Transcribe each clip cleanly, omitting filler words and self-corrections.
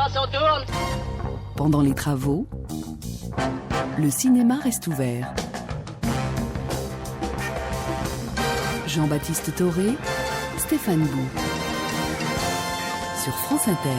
Attention, tourne. Pendant les travaux, le cinéma reste ouvert. Jean-Baptiste Thoré, Stéphane Bou. Sur France Inter.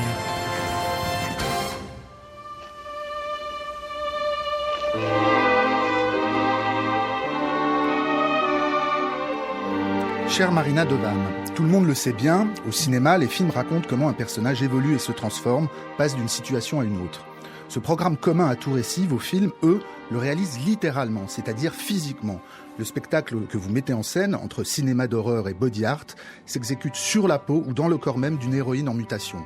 Chère Marina Devanne, tout le monde le sait bien, au cinéma, les films racontent comment un personnage évolue et se transforme, passe d'une situation à une autre. Ce programme commun à tout récit, vos films, eux, le réalisent littéralement, c'est-à-dire physiquement. Le spectacle que vous mettez en scène, entre cinéma d'horreur et body art, s'exécute sur la peau ou dans le corps même d'une héroïne en mutation.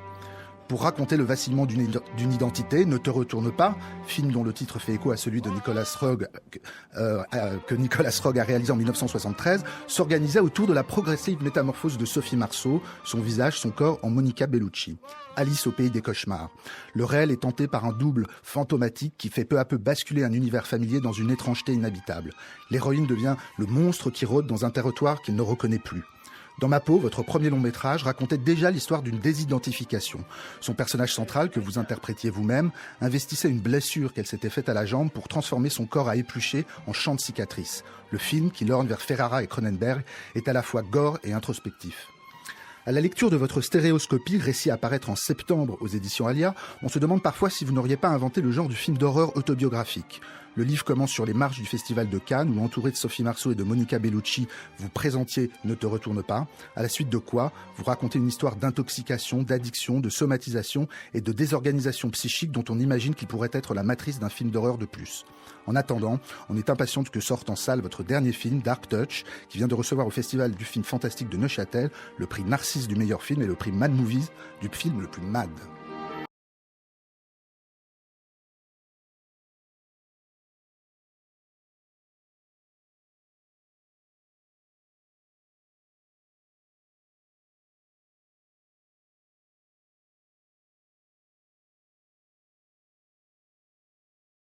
Pour raconter le vacillement d'une identité, Ne te retourne pas, film dont le titre fait écho à celui de Nicolas Roeg, que Nicolas Roeg a réalisé en 1973, s'organisait autour de la progressive métamorphose de Sophie Marceau, son visage, son corps en Monica Bellucci. Alice au pays des cauchemars. Le réel est tenté par un double fantomatique qui fait peu à peu basculer un univers familier dans une étrangeté inhabitable. L'héroïne devient le monstre qui rôde dans un territoire qu'il ne reconnaît plus. Dans Ma peau, votre premier long métrage racontait déjà l'histoire d'une désidentification. Son personnage central, que vous interprétiez vous-même, investissait une blessure qu'elle s'était faite à la jambe pour transformer son corps à éplucher en champ de cicatrices. Le film, qui lorgne vers Ferrara et Cronenberg, est à la fois gore et introspectif. À la lecture de votre stéréoscopie, récit à paraître en septembre aux éditions Alia, on se demande parfois si vous n'auriez pas inventé le genre du film d'horreur autobiographique. Le livre commence sur les marches du Festival de Cannes, où entouré de Sophie Marceau et de Monica Bellucci, vous présentiez Ne te retourne pas, à la suite de quoi vous racontez une histoire d'intoxication, d'addiction, de somatisation et de désorganisation psychique dont on imagine qu'il pourrait être la matrice d'un film d'horreur de plus. En attendant, on est impatient que sorte en salle votre dernier film, Dark Touch, qui vient de recevoir au Festival du film fantastique de Neuchâtel le prix Narcisse du meilleur film et le prix Mad Movies du film le plus mad.